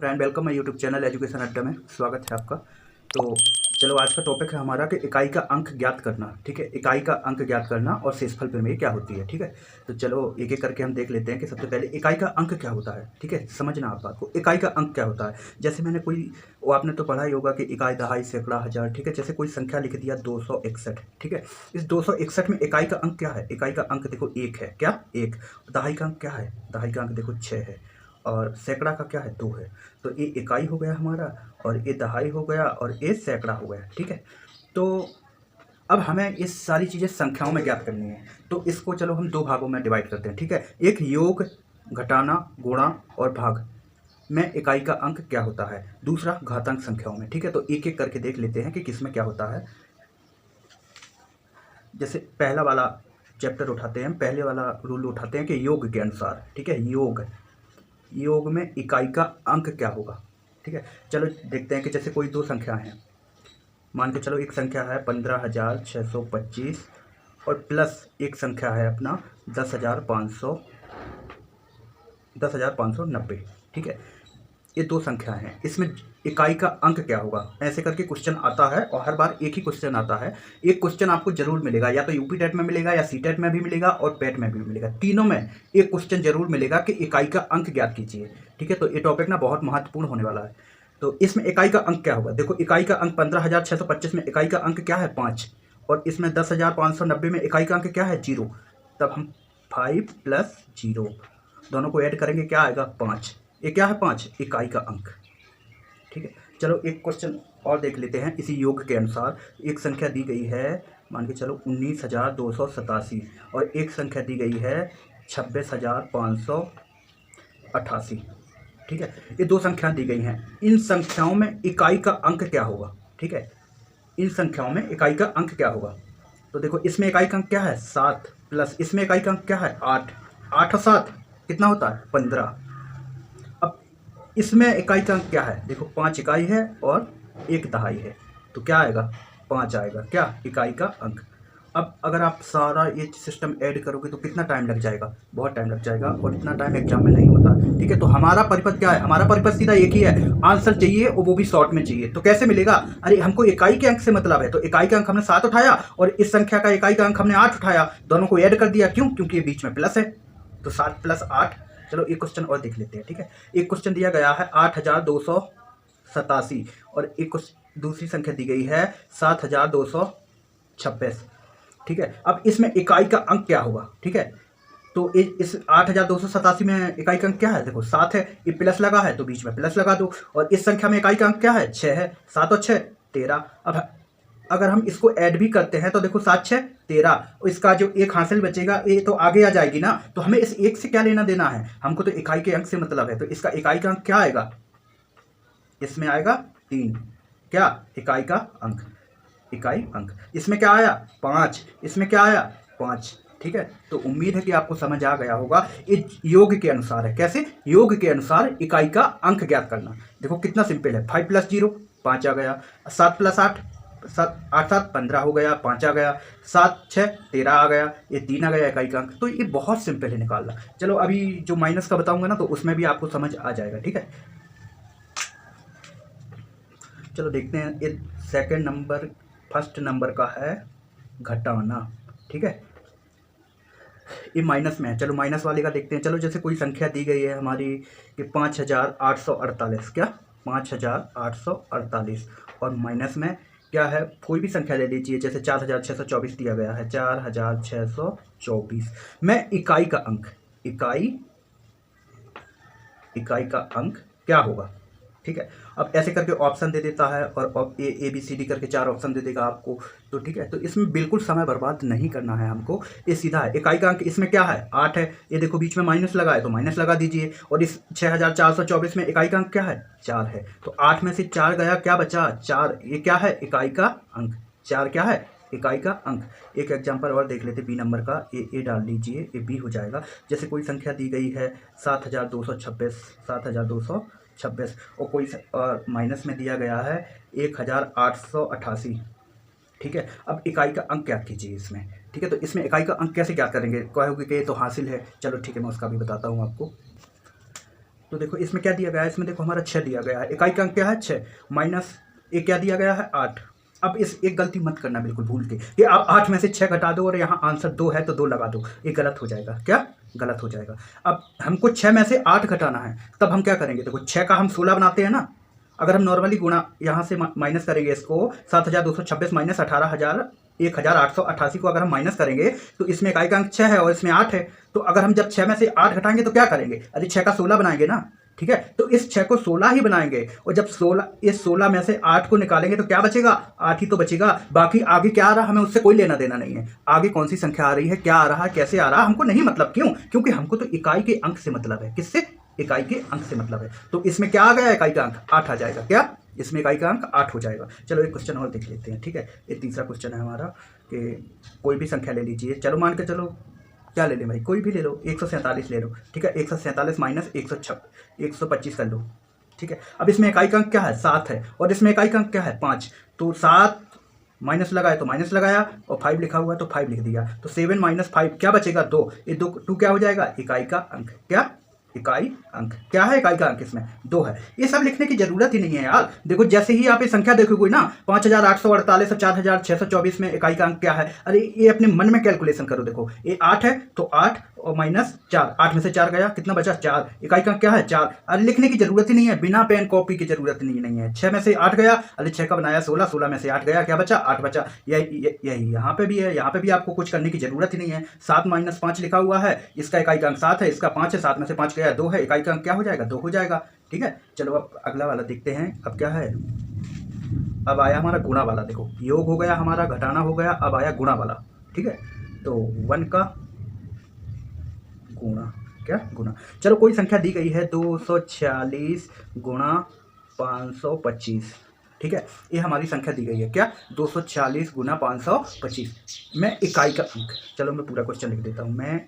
Friend, welcome my YouTube channel education अड्डा में स्वागत है आपका। तो चलो आज का टॉपिक है हमारा कि इकाई का अंक ज्ञात करना। ठीक है, इकाई का अंक ज्ञात करना और शेषफल प्रमेय क्या होती है। ठीक है, तो चलो एक एक करके हम देख लेते हैं कि सबसे पहले इकाई का अंक क्या होता है। ठीक है, समझना आप बात को, इकाई का अंक क्या होता है। जैसे मैंने कोई वो आपने तो पढ़ा ही होगा कि इकाई, दहाई, सैकड़ा, हज़ार। ठीक है, जैसे कोई संख्या लिख दिया 261। ठीक है, इस 261 में इकाई का अंक क्या है। इकाई का अंक देखो एक है, क्या एक। दहाई का अंक क्या है, दहाई का अंक देखो 6 है। और सैकड़ा का क्या है, 2 है। तो ये इकाई हो गया हमारा, और ये दहाई हो गया, और ये सैकड़ा हो गया। ठीक है, तो अब हमें ये सारी चीज़ें संख्याओं में ज्ञात करनी है। तो इसको चलो हम दो भागों में डिवाइड करते हैं। ठीक है, एक योग, घटाना, गुणा और भाग में इकाई का अंक क्या होता है, दूसरा घातांक संख्याओं में। ठीक है, तो एक एक करके देख लेते हैं कि किस में क्या होता है। जैसे पहला वाला चैप्टर उठाते हैं, पहले वाला रूल उठाते हैं कि योग के अनुसार। ठीक है, योग में इकाई का अंक क्या होगा। ठीक है, चलो देखते हैं कि जैसे कोई दो संख्या हैं, मान के चलो एक संख्या है 15,625 और प्लस एक संख्या है अपना 10,590। ठीक है, ये दो संख्या हैं, इसमें इकाई का अंक क्या होगा। ऐसे करके क्वेश्चन आता है और हर बार एक ही क्वेश्चन आता है। एक क्वेश्चन आपको जरूर मिलेगा, या तो यूपी टेट में मिलेगा, या सी टेट में भी मिलेगा, और पेट में भी मिलेगा। तीनों में एक क्वेश्चन जरूर मिलेगा कि इकाई का अंक ज्ञात कीजिए। ठीक है, तो ये टॉपिक ना बहुत महत्वपूर्ण होने वाला है। तो इसमें इकाई का अंक क्या होगा, देखो इकाई का अंक 15,625 में इकाई का अंक क्या है, 5। और इसमें 10,590 में इकाई का अंक क्या है, 0। तब हम 5 + 0 दोनों को ऐड करेंगे, क्या आएगा, 5। ये क्या है, 5 इकाई का अंक। ठीक है, चलो एक क्वेश्चन और देख लेते हैं। इसी योग के अनुसार एक संख्या दी गई है, मान के चलो 19,287, और एक संख्या दी गई है 26,588। ठीक है, ये दो संख्याएं दी गई हैं। इन संख्याओं में इकाई का अंक क्या होगा। ठीक है, इन संख्याओं में इकाई का अंक क्या होगा। तो देखो इसमें इकाई का अंक क्या है, 7, प्लस इसमें इकाई का अंक क्या है, 8। 8 और 7 कितना होता है, 15। अब इसमें इकाई का अंक क्या है, देखो 5 इकाई है और एक दहाई है, तो क्या आएगा, 5 आएगा, क्या इकाई का अंक। अब अगर आप सारा ये सिस्टम ऐड करोगे तो कितना टाइम लग जाएगा, बहुत टाइम लग जाएगा, और इतना टाइम एग्जाम में नहीं होता। ठीक है, तो हमारा परिपथ क्या है, हमारा परिपथ सीधा एक ही है, आंसर चाहिए और वो भी शॉर्ट में चाहिए। तो कैसे मिलेगा, अरे हमको इकाई के अंक से मतलब है, तो इकाई का अंक हमने 7 उठाया और इस संख्या का इकाई का अंक हमने 8 उठाया, दोनों को ऐड कर दिया। क्यों, क्योंकि ये बीच में प्लस है, तो 7 + 8। चलो एक क्वेश्चन और देख लेते हैं। ठीक है, एक क्वेश्चन दिया गया है 8,287, और एक दूसरी संख्या दी गई है 7,226। ठीक है, अब इसमें इकाई का अंक क्या होगा। ठीक है, तो इस 8,287 में इकाई का अंक क्या है, देखो 7 है, ये प्लस लगा है तो बीच में प्लस लगा दो, और इस संख्या में इकाई का अंक क्या है, 6 है। 7 और 6 13। अब अगर हम इसको ऐड भी करते हैं तो देखो 7 6 13, और इसका जो एक हासिल बचेगा ये तो आगे आ जाएगी ना, तो हमें इस एक से क्या लेना देना है, हमको तो इकाई के अंक से मतलब है। तो इसका इकाई का अंक क्या आएगा, इसमें आएगा 3, क्या इकाई का अंक, इकाई अंक। इसमें क्या आया, 5, इसमें क्या आया, 5। ठीक है, तो उम्मीद है कि आपको समझ आ गया होगा। ये योग के अनुसार है, कैसे, योग के अनुसार इकाई का अंक ज्ञात करना। देखो कितना सिंपल है, 5 + 0 5 आ गया, 7 + 8 8 7 15 हो गया, 5 आ गया, 7 6 13 आ गया, ये 3 आ गया इकाई का अंक। तो ये बहुत सिंपल है निकालना। चलो अभी जो माइनस का बताऊंगा ना, तो उसमें भी आपको समझ आ जाएगा। ठीक है, चलो देखते हैं। ये सेकंड नंबर, फर्स्ट नंबर का है घटाना। ठीक है, ये माइनस में है, चलो माइनस वाले का देखते हैं। चलो जैसे कोई संख्या दी गई है हमारी कि 5,848, क्या 5,848, और माइनस में क्या है, कोई भी संख्या ले लीजिए, जैसे 4,624 दिया गया है, 4,624 में इकाई का अंक, इकाई का अंक क्या होगा। ठीक है, अब ऐसे करके ऑप्शन दे देता है, और ए बी सी डी करके 4 ऑप्शन दे देगा आपको। तो ठीक है, तो इसमें बिल्कुल समय बर्बाद नहीं करना है हमको, ये सीधा है। इकाई का अंक इसमें क्या है, 8 है, ये देखो बीच में माइनस लगा है तो माइनस लगा दीजिए, और इस 6,424 में इकाई का अंक क्या है, 4 है, तो 8 में से 4 गया, क्या बचा, 4। ये क्या है, इकाई का अंक, 4 क्या है, इकाई का अंक। एक एग्जाम्पल और देख लेते, बी नंबर का, ए डाल लीजिए, ये बी हो जाएगा। जैसे कोई संख्या दी गई है 7,226, और कोई और माइनस में दिया गया है 1,888। ठीक है, अब इकाई का अंक ज्ञात कीजिए इसमें। ठीक है, तो इसमें इकाई का अंक कैसे ज्ञात करेंगे, कहोगे कि ये तो हासिल है। चलो ठीक है, मैं उसका भी बताता हूँ आपको। तो देखो इसमें क्या दिया गया है, इसमें देखो हमारा 6 दिया गया है, इकाई का अंक क्या है 6, माइनस एक क्या दिया गया है 8। अब इस एक गलती मत करना बिल्कुल भूल के कि आप 8 में से 6 घटा दो और यहाँ आंसर 2 है तो 2 लगा दो, ये गलत हो जाएगा। क्या गलत हो जाएगा? अब हमको 6 में से 8 घटाना है, तब हम क्या करेंगे, देखो 6 का हम 16 बनाते हैं ना। अगर हम नॉर्मली गुणा यहाँ से माइनस करेंगे इसको, 7226 माइनस 18,888 को अगर हम माइनस करेंगे तो इसमें इकाई का अंक 6 है और इसमें 8 है। तो अगर हम जब 6 में से 8 घटाएंगे तो क्या करेंगे, अरे 6 का 16 बनाएंगे ना, ठीक है। तो इस 6 को 16 ही बनाएंगे और जब 16 इस 16 में से 8 को निकालेंगे तो क्या बचेगा, 8 ही तो बचेगा। बाकी आगे क्या आ रहा हमें उससे कोई लेना देना नहीं है। आगे कौन सी संख्या आ रही है, क्या आ रहा है, कैसे आ रहा है, हमको नहीं मतलब। क्यों? क्योंकि हमको तो इकाई के अंक से मतलब है। किससे? इकाई के अंक से मतलब है। तो इसमें क्या आ गया, इकाई का अंक 8 आ जाएगा। क्या? इसमें इकाई का अंक 8 हो जाएगा। चलो एक क्वेश्चन और देख लेते हैं, ठीक है। ये तीसरा क्वेश्चन है हमारा कि कोई भी संख्या ले लीजिए, चलो मान के चलो क्या ले लें भाई, कोई भी ले लो, 147 ले लो, ठीक है। 147 माइनस 125 कर लो, ठीक है। अब इसमें इकाई का अंक क्या है 7 है और इसमें इकाई का अंक क्या है 5। तो 7 माइनस लगाया तो माइनस लगाया और 5 लिखा हुआ है तो 5 लिख दिया। तो 7 माइनस 5 क्या बचेगा 2। ये 2 क्या हो जाएगा, इकाई का अंक। क्या? इकाई अंक। क्या है इकाई का अंक, इसमें 2 है। ये सब लिखने की जरूरत ही नहीं है यार। देखो जैसे ही आप ये संख्या देखोगे ना 5848 और 4624 में इकाई का अंक क्या है, अरे ये अपने मन में कैलकुलेशन करो। देखो ये 8 है तो 8 और माइनस 4, 8 में से 4 गया, कितना बचा 4, इकाई का अंक क्या है 4। अरे लिखने की जरूरत ही नहीं है, बिना पेन कॉपी की जरूरत नहीं है। 6 में से 8 गया, अरे 6 का बनाया 16, 16 में से 8 गया, क्या बचा 8 बचा। यही यहाँ पे भी है, यहाँ पे भी आपको कुछ करने की जरूरत ही नहीं है। 7 माइनस 5 लिखा हुआ है, इसका इकाई का अंक 7 है, इसका 5 है, 7 में से 5 गया 2 है, इकाई का अंक क्या हो जाएगा 2 हो जाएगा, ठीक है। चलो अब अगला वाला देखते हैं। अब क्या है, अब आया हमारा गुणा वाला। देखो योग हो गया हमारा, घटाना हो गया, अब आया गुणा वाला, ठीक है। तो 1 का गुणा, क्या गुणा। चलो कोई संख्या दी गई है 246 गुणा 525, ठीक है। ये हमारी संख्या दी गई है, क्या 246 गुणा 525 में इकाई का अंक। चलो मैं पूरा क्वेश्चन लिख देता हूँ। मैं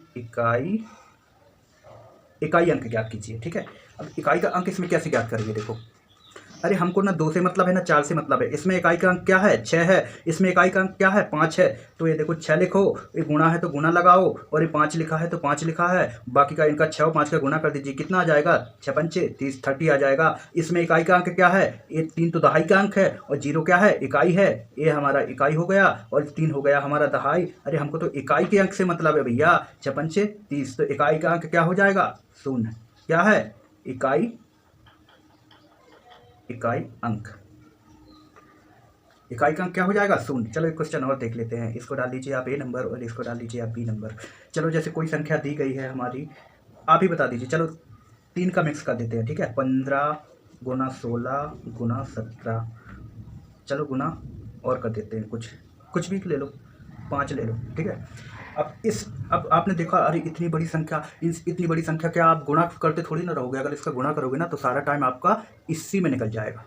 इकाई अंक ज्ञात कीजिए, ठीक है। अब इकाई का अंक इसमें कैसे ज्ञात करेंगे, देखो अरे हमको ना 2 से मतलब है ना 4 से मतलब है। इसमें इकाई का अंक क्या है 6 है, इसमें इकाई का अंक क्या है 5 है। तो ये देखो 6 लिखो, ये गुणा है तो गुणा लगाओ, और ये 5 लिखा है तो 5 लिखा है, बाकी का इनका 6 और 5 का गुणा कर दीजिए, कितना आ जाएगा 6 पंचे 30, 30 आ जाएगा। इसमें इकाई का अंक क्या है, ये 3 तो दहाई का अंक है और 0 क्या है इकाई है, ये हमारा इकाई हो गया और 3 हो गया हमारा दहाई। अरे हमको तो इकाई के अंक से मतलब है भैया, 6 पंचे 30, तो इकाई का अंक क्या हो जाएगा 0। क्या है इकाई अंक। इकाई का अंक क्या हो जाएगा 0। चलो एक क्वेश्चन और देख लेते हैं। इसको डाल दीजिए आप A नंबर और इसको डाल दीजिए आप B नंबर। चलो जैसे कोई संख्या दी गई है हमारी, आप ही बता दीजिए। चलो 3 का मिक्स कर देते हैं, ठीक है। 15 गुना 16 गुना 17, चलो गुना और कर देते हैं, कुछ भी ले लो, 5 ले लो, ठीक है। अब आपने देखा, अरे इतनी बड़ी संख्या क्या आप गुणा करते थोड़ी ना रहोगे। अगर इसका गुणा करोगे ना तो सारा टाइम आपका इसी में निकल जाएगा,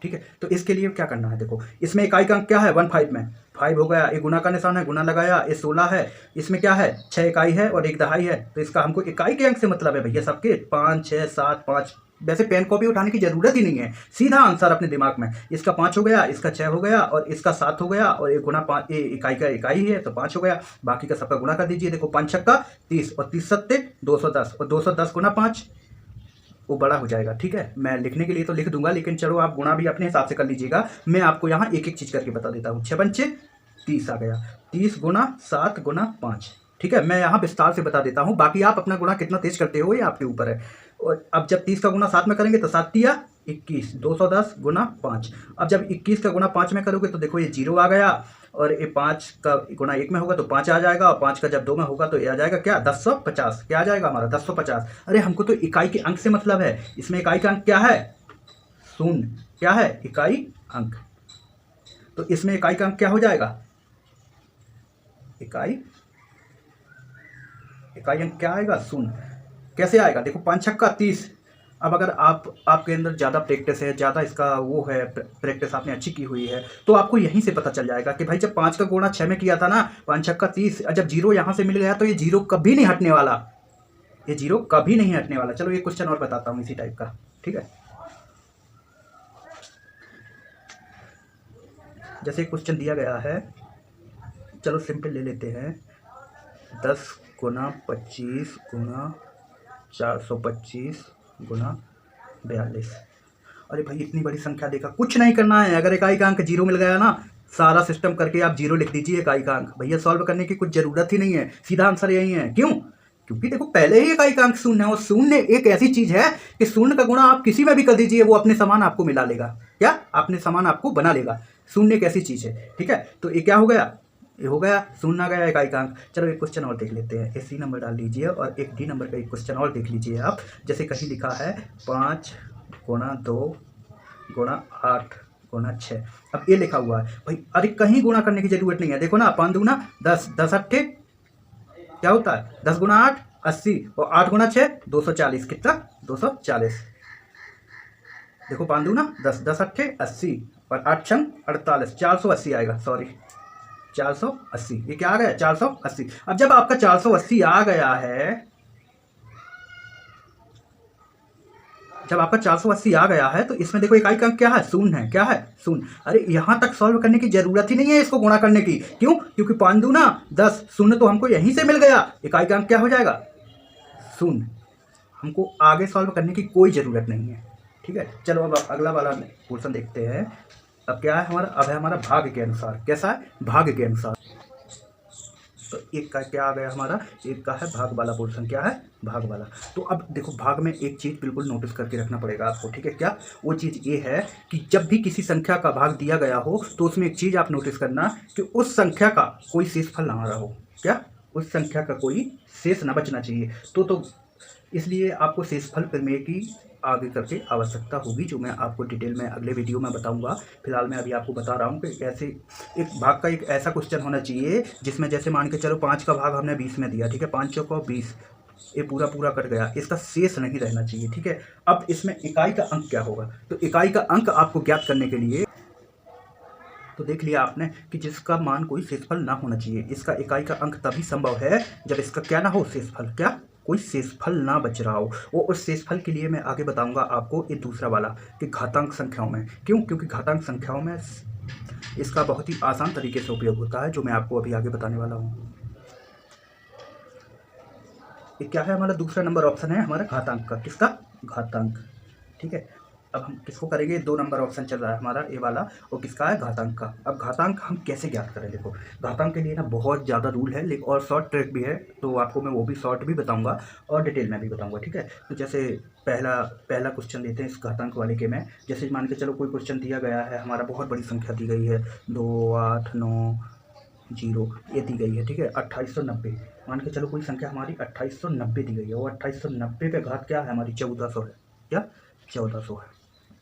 ठीक है। तो इसके लिए क्या करना है, देखो इसमें इकाई का अंक क्या है 15 में 5 हो गया, ये गुणा का निशान है, गुणा लगाया, ये 16 है, इसमें क्या है 6 इकाई है और 1 दहाई है। तो इसका हमको इकाई के अंक से मतलब है भैया सबके 5 6 7 5। वैसे पेन कॉपी उठाने की जरूरत ही नहीं है, सीधा आंसर अपने दिमाग में। इसका 5 हो गया, इसका 6 हो गया और इसका 7 हो गया, और ये गुणा 5, ये इकाई का इकाई है तो 5 हो गया, बाकी का सबका गुणा कर दीजिए। देखो 5 छक्का 30 और 30 सत्ते 210 और 210 गुणा 5 वो बड़ा हो जाएगा, ठीक है। मैं लिखने के लिए तो लिख दूंगा, लेकिन चलो आप गुणा भी अपने हिसाब से कर लीजिएगा। मैं आपको यहाँ एक एक चीज़ करके बता देता हूँ। 6 पंचे 30 आ गया, 30 गुना 7 गुना 5, ठीक है। मैं यहाँ विस्तार से बता देता हूँ, बाकी आप अपना गुणा कितना तेज करते हो ये आपके ऊपर है। और अब जब 30 का गुणा 7 में करेंगे तो 7 तिया 21, 210 गुना 5। अब जब 21 का गुणा 5 में करोगे तो देखो ये 0 आ गया, और ये 5 का गुणा 1 में होगा तो 5 आ जाएगा, और 5 का जब 2 में होगा तो ये आ जाएगा क्या 1050। क्या आ जाएगा हमारा 1050। अरे हमको तो इकाई के अंक से मतलब है। इसमें इकाई का अंक क्या है 0। क्या है इकाई अंक। तो इसमें इकाई का अंक क्या हो जाएगा इकाई अंक क्या आएगा 0। कैसे आएगा, देखो 5 छक्का 30। अब अगर आपके अंदर ज़्यादा प्रैक्टिस है, ज़्यादा इसका वो है, प्रैक्टिस आपने अच्छी की हुई है, तो आपको यहीं से पता चल जाएगा कि भाई जब 5 का गुणा 6 में किया था ना, 5 छक्का 30, जब 0 यहाँ से मिल गया तो ये 0 कभी नहीं हटने वाला, ये 0 कभी नहीं हटने वाला। चलो एक क्वेश्चन और बताता हूँ इसी टाइप का, ठीक है। जैसे क्वेश्चन दिया गया है, चलो सिंपल ले लेते हैं। 10 गुना 25 गुना 425 गुना 42। अरे भाई इतनी बड़ी संख्या देखा, कुछ नहीं करना है। अगर इकाई का अंक 0 मिल गया ना, सारा सिस्टम करके आप 0 लिख दीजिए इकाई का अंक। भैया सॉल्व करने की कुछ ज़रूरत ही नहीं है, सीधा आंसर यही है। क्यों? क्योंकि देखो पहले ही इकाई का अंक शून्य है, और शून्य एक ऐसी चीज़ है कि शून्य का गुणा आप किसी में भी कर दीजिए, वो अपने समान आपको मिला लेगा। क्या? अपने समान आपको बना लेगा। शून्य एक ऐसी चीज़ है, ठीक है। तो ये क्या हो गया? ये हो गया शून्य आ गया इकाई का अंक। चलो एक क्वेश्चन और देख लेते हैं। एक सी नंबर डाल लीजिए और एक डी नंबर का एक क्वेश्चन और देख लीजिए आप। जैसे कहीं लिखा है 5 गुणा 2 गुणा 8 गुणा 6। अब ये लिखा हुआ है भाई, अरे कहीं गुणा करने की जरूरत नहीं है। देखो ना, 5 दूना 10, 10 अट्ठे क्या होता है? 10 गुणा 8 80, और 8 गुणा 6 240। कितना? 240। देखो 5 दूना 10, 10 अट्ठे 80, और 8 छंग 48, 480 आएगा। सॉरी 480। ये क्या आ गया? 480। अब जब आपका 480 आ गया है, जब आपका 480 आ गया है, तो इसमें देखो इकाई का अंक क्या है? शून्य है। क्या है? शून्य। अरे यहां तक सॉल्व करने की जरूरत ही नहीं है इसको गुणा करने की। क्यों? क्योंकि 5 दूना 10, शून्य तो हमको यहीं से मिल गया। इकाई का अंक क्या हो जाएगा? शून्य। हमको आगे सॉल्व करने की कोई ज़रूरत नहीं है, ठीक है। चलो अब अगला वाला पोर्शन देखते हैं। अब क्या है हमारा? अब है हमारा भाग के अनुसार। कैसा है? भाग के अनुसार। तो एक का क्या आ गया हमारा? एक का है भाग वाला पोर्शन। क्या है? भाग वाला। तो अब देखो भाग में एक चीज़ बिल्कुल नोटिस करके रखना पड़ेगा आपको, ठीक है। क्या? वो चीज़ ये है कि जब भी किसी संख्या का भाग दिया गया हो, तो उसमें एक चीज़ आप नोटिस करना कि उस संख्या का कोई शेषफल ना रहा हो। क्या? उस संख्या का कोई शेष ना बचना चाहिए। तो इसलिए आपको शेषफल प्रमेय की आगे करके आवश्यकता होगी, जो मैं आपको डिटेल में अगले वीडियो में बताऊंगा। फिलहाल मैं अभी आपको बता रहा हूँ कि कैसे एक भाग का एक ऐसा क्वेश्चन होना चाहिए जिसमें जैसे मान के चलो 5 का भाग हमने 20 में दिया, ठीक है। 5 चौका 20, ये पूरा पूरा कट गया, इसका शेष नहीं रहना चाहिए, ठीक है। अब इसमें इकाई का अंक क्या होगा? तो इकाई का अंक आपको ज्ञात करने के लिए, तो देख लिया आपने कि जिसका मान कोई शेषफल ना होना चाहिए। इसका इकाई का अंक तभी संभव है जब इसका क्या ना हो? शेषफल। क्या? कोई शेषफल ना बच रहा हो। वो उस शेषफल के लिए मैं आगे बताऊंगा आपको, ये दूसरा वाला कि घातांक संख्याओं में। क्यों? क्योंकि घातांक संख्याओं में इसका बहुत ही आसान तरीके से उपयोग होता है, जो मैं आपको अभी आगे बताने वाला हूँ। ये क्या है? हमारा दूसरा नंबर ऑप्शन है हमारा घातांक का। किसका? घातांक, ठीक है। अब हम किसको करेंगे? 2 नंबर ऑप्शन चल रहा है हमारा ये वाला, और किसका है? घातांक का। अब घातांक हम कैसे ज्ञात करें? देखो घातांक के लिए ना बहुत ज़्यादा रूल है, लेकिन और शॉर्ट ट्रिक भी है, तो आपको मैं वो भी शॉर्ट भी बताऊंगा और डिटेल में भी बताऊंगा, ठीक है। तो जैसे पहला क्वेश्चन लेते हैं इस घातांक वाले के में। जैसे मान के चलो कोई क्वेश्चन दिया गया है, हमारा बहुत बड़ी संख्या दी गई है, 2 8 9 0 ये दी गई है, ठीक है। 2890 मान के चलो कोई संख्या हमारी 2890 दी गई है, और 2890 पे घात क्या है? हमारी 1400 है। क्या? 1400 है।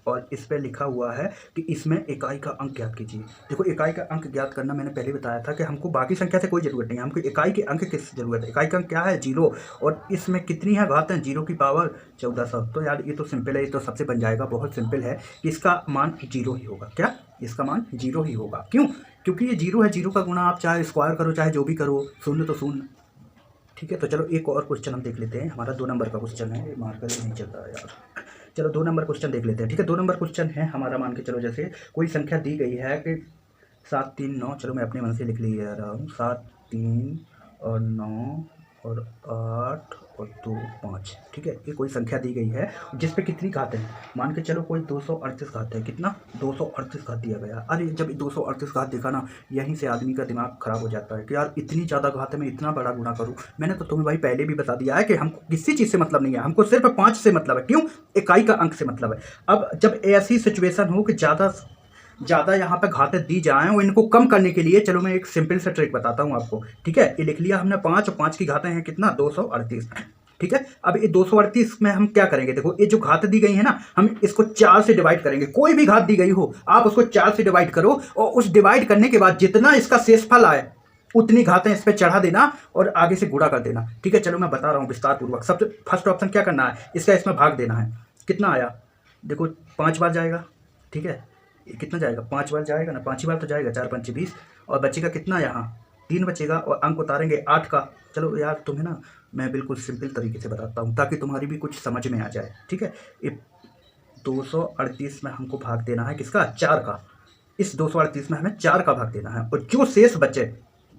और इस पे लिखा हुआ है कि इसमें इकाई का अंक ज्ञात कीजिए। देखो इकाई का अंक ज्ञात करना मैंने पहले बताया था कि हमको बाकी संख्या से कोई ज़रूरत नहीं है, हमको इकाई के अंक की ज़रूरत है। इकाई का अंक क्या है? 0। और इसमें कितनी है घात है? 0 की पावर 1400। तो यार ये तो सिंपल है, ये तो सबसे बन जाएगा, बहुत सिंपल है कि इसका मान 0 ही होगा। क्या? इसका मान 0 ही होगा। क्यों? क्योंकि ये 0 है, 0 का गुणा आप चाहे स्क्वायर करो चाहे जो भी करो, शून्य तो शून्य, ठीक है। तो चलो एक और क्वेश्चन हम देख लेते हैं। हमारा 2 नंबर का क्वेश्चन है, मार्कर नहीं चल रहा है यार। चलो 2 नंबर क्वेश्चन देख लेते हैं, ठीक है। 2 नंबर क्वेश्चन है हमारा, मान के चलो जैसे कोई संख्या दी गई है कि 7 3 9, चलो मैं अपने मन से लिख ले रहा हूँ, 7 3 और 9 और 8 और 2 5, ठीक है। ये कोई संख्या दी गई है जिस पे कितनी घात है? मान के चलो कोई 238 घात है। कितना? 238 घात दिया गया। अरे जब 238 घात देखा ना, यहीं से आदमी का दिमाग खराब हो जाता है कि यार इतनी ज़्यादा घात है, मैं इतना बड़ा गुणा करूँ। मैंने तो तुम्हें भाई पहले भी बता दिया है कि हमको किसी चीज़ से मतलब नहीं है, हमको सिर्फ 5 से मतलब है। क्यों? इकाई का अंक से मतलब है। अब जब ऐसी सिचुएशन हो कि ज़्यादा यहाँ पे घातें दी जाएं और इनको कम करने के लिए, चलो मैं एक सिंपल सा ट्रिक बताता हूँ आपको, ठीक है। ये लिख लिया हमने 5, और 5 की घातें हैं कितना? 238, ठीक है। अब ये 238 में हम क्या करेंगे? देखो ये जो घात दी गई है ना, हम इसको 4 से डिवाइड करेंगे। कोई भी घात दी गई हो आप उसको 4 से डिवाइड करो, और उस डिवाइड करने के बाद जितना इसका शेषफल आए उतनी घातें इस पर चढ़ा देना और आगे से गुणा कर देना, ठीक है। चलो मैं बता रहा हूँ विस्तार पूर्वक। सबसे फर्स्ट ऑप्शन क्या करना है? इसका इसमें भाग देना है। कितना आया? देखो 5 बार जाएगा, ठीक है। कितना जाएगा? 5 बार जाएगा ना, 5 बार तो जाएगा, 4 5 20, और बचेगा कितना? यहाँ 3 बचेगा, और अंक उतारेंगे 8 का। चलो यार तुम्हें ना मैं बिल्कुल सिंपल तरीके से बताता हूँ ताकि तुम्हारी भी कुछ समझ में आ जाए, ठीक है। ये 238 में हमको भाग देना है किसका? 4 का। इस 238 में हमें 4 का भाग देना है, और जो शेष बचे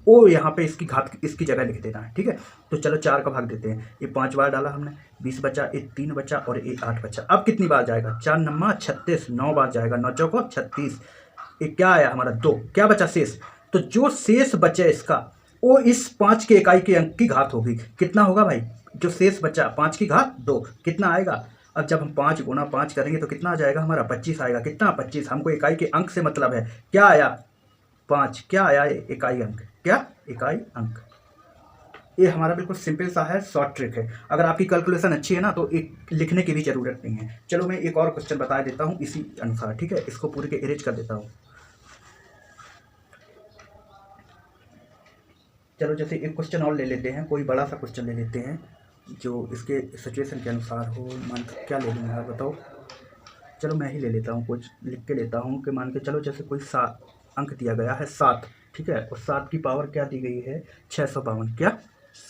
ओ यहाँ पे इसकी घात इसकी जगह लिख देना है, ठीक है। तो चलो 4 का भाग देते हैं। ये 5 बार डाला हमने, 20 बचा, ये 3 बचा और ये 8 बचा। अब कितनी बार जाएगा? 4 नम्मा 36, 9 बार जाएगा, 9 चौको 36। ये क्या आया हमारा? 2। क्या बचा शेष? तो जो शेष बचे इसका वो इस 5 के इकाई के अंक की घात होगी। कितना होगा भाई? जो शेष बचा 5 की घात 2, कितना आएगा? अब जब हम 5 गुना 5 करेंगे तो कितना आ जाएगा हमारा? 25 आएगा। कितना? 25। हमको इकाई के अंक से मतलब है। क्या आया? 5। क्या आया? इकाई अंक। क्या? इकाई अंक। ये हमारा बिल्कुल सिंपल सा है, शॉर्ट ट्रिक है। अगर आपकी कैलकुलेशन अच्छी है ना तो एक लिखने की भी ज़रूरत नहीं है। चलो मैं एक और क्वेश्चन बता देता हूँ इसी अनुसार, ठीक है। इसको पूरे के इरेज कर देता हूँ। चलो जैसे एक क्वेश्चन और ले लेते हैं, कोई बड़ा सा क्वेश्चन ले लेते हैं जो इसके सिचुएशन के अनुसार हो। मान के क्या ले लूँ यार बताओ? चलो मैं ही ले लेता हूँ, कुछ लिख के लेता हूँ कि मान के चलो जैसे कोई 7 अंक दिया गया है 7, ठीक है। और 7 की पावर क्या दी गई है? 652। क्या?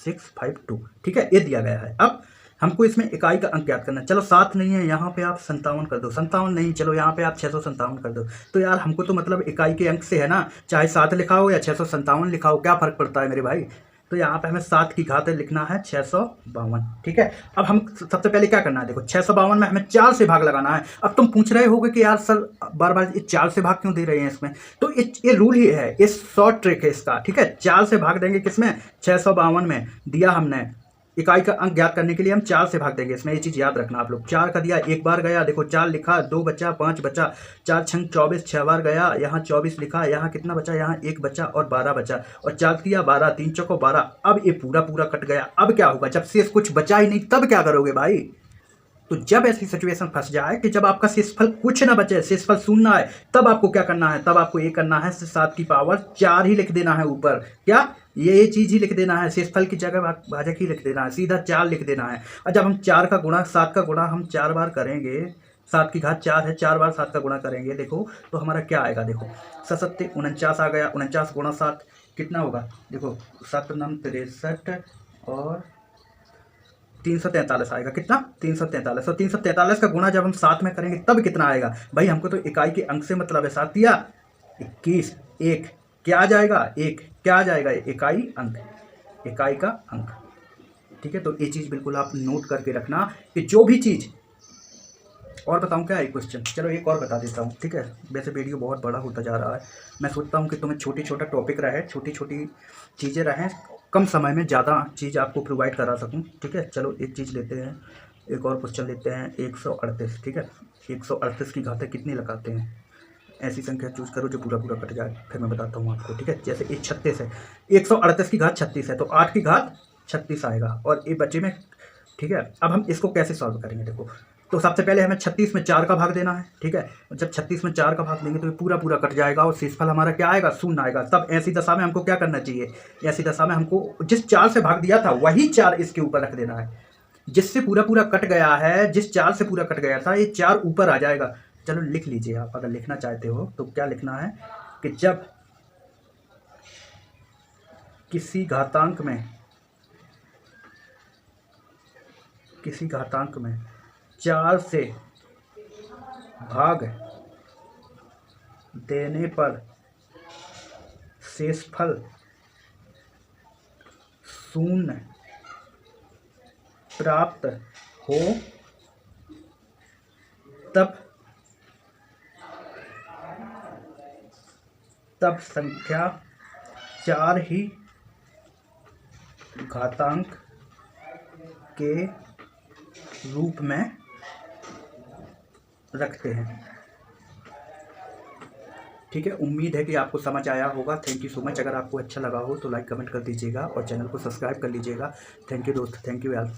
652, ठीक है। ये दिया गया है। अब हमको इसमें इकाई का अंक याद करना है। चलो 7 नहीं है, यहाँ पे आप 57 कर दो। 57 नहीं, चलो यहाँ पे आप 657 कर दो। तो यार हमको तो मतलब इकाई के अंक से है ना, चाहे 7 लिखा हो या 657 लिखा हो, क्या फ़र्क पड़ता है मेरे भाई? तो यहाँ पे हमें 7 की घात लिखना है 652, ठीक है। अब हम सबसे पहले क्या करना है? देखो 652 में हमें 4 से भाग लगाना है। अब तुम पूछ रहे होगे कि यार सर बार बार ये 4 से भाग क्यों दे रहे हैं इसमें? तो ये रूल ही है, ये शॉर्ट ट्रिक है इसका, ठीक है। 4 से भाग देंगे किसमें? 652 में दिया हमने। इकाई का अंक ज्ञात करने के लिए हम 4 से भाग देंगे। इसमें ये चीज़ याद रखना आप लोग। 4 का दिया, एक बार गया, देखो 4 लिखा, 2 बचा, 5 बचा, 4 छंग 24, 6 बार गया, यहाँ 24 लिखा, यहाँ कितना बचा? यहाँ 1 बचा और 12 बचा, और 4 दिया 12, 3 चौको 12। अब ये पूरा पूरा कट गया। अब क्या होगा? जब शेष कुछ बचा ही नहीं तब क्या करोगे भाई? तो जब ऐसी सिचुएशन फंस जाए कि जब आपका शेषफल कुछ ना बचे, शेषफल शून्य आए, तब आपको क्या करना है? तब आपको ये करना है 7 की पावर 4 ही लिख देना है ऊपर। क्या? ये चीज़ ही लिख देना है, शेषफल की जगह भाजक ही लिख देना है, सीधा 4 लिख देना है। और जब हम 4 का गुणा 7 का गुणा हम 4 बार करेंगे, 7 की घात 4 है, 4 बार 7 का गुणा करेंगे, देखो तो हमारा क्या आएगा? देखो 7 49 आ गया। 49 गुणा 7 कितना होगा? देखो 7 9 63 और 343 आएगा। कितना? 343। और 343 का गुणा जब हम 7 में करेंगे तब कितना आएगा? भाई हमको तो इकाई के अंक से मतलब है। 7 दिया 21, 1 क्या आ जाएगा? 1 क्या आ जाएगा? इकाई अंक, इकाई का अंक, ठीक है। तो ये चीज़ बिल्कुल आप नोट करके रखना कि जो भी चीज़। और बताऊँ क्या है क्वेश्चन? चलो एक और बता देता हूँ, ठीक है। वैसे वीडियो बहुत बड़ा होता जा रहा है। मैं सोचता हूँ कि तुम्हें छोटा टॉपिक रहे, छोटी छोटी चीज़ें रहें, कम समय में ज़्यादा चीज़ आपको प्रोवाइड करा सकूं, ठीक है। चलो एक चीज़ लेते हैं, एक और क्वेश्चन लेते हैं। 138, ठीक है। 138 की घातें कितनी लगाते हैं? ऐसी संख्या चूज करो जो पूरा पूरा कट जाए, फिर मैं बताता हूँ आपको, ठीक है। जैसे ये 36 है, 138 की घात 36 है, तो 8 की घात 36 आएगा और ये बचे में, ठीक है। अब हम इसको कैसे सॉल्व करेंगे? देखो तो सबसे पहले हमें 36 में 4 का भाग देना है, ठीक है। जब 36 में 4 का भाग देंगे तो ये पूरा पूरा कट जाएगा और शेषफल हमारा क्या आएगा? शून्य आएगा। तब ऐसी दशा में हमको क्या करना चाहिए? ऐसी दशा में हमको जिस 4 से भाग दिया था वही 4 इसके ऊपर रख देना है। जिससे पूरा पूरा कट गया है, जिस 4 से पूरा कट गया था, ये 4 ऊपर आ जाएगा। चलो लिख लीजिए आप अगर लिखना चाहते हो तो। क्या लिखना है कि जब किसी घातांक में 4 से भाग देने पर शेषफल शून्य प्राप्त हो, तब संख्या 4 ही घातांक के रूप में रखते हैं, ठीक है। उम्मीद है कि आपको समझ आया होगा। Thank you so much. अगर आपको अच्छा लगा हो तो लाइक कमेंट कर दीजिएगा और चैनल को सब्सक्राइब कर लीजिएगा। थैंक यू दोस्त, थैंक यू यार।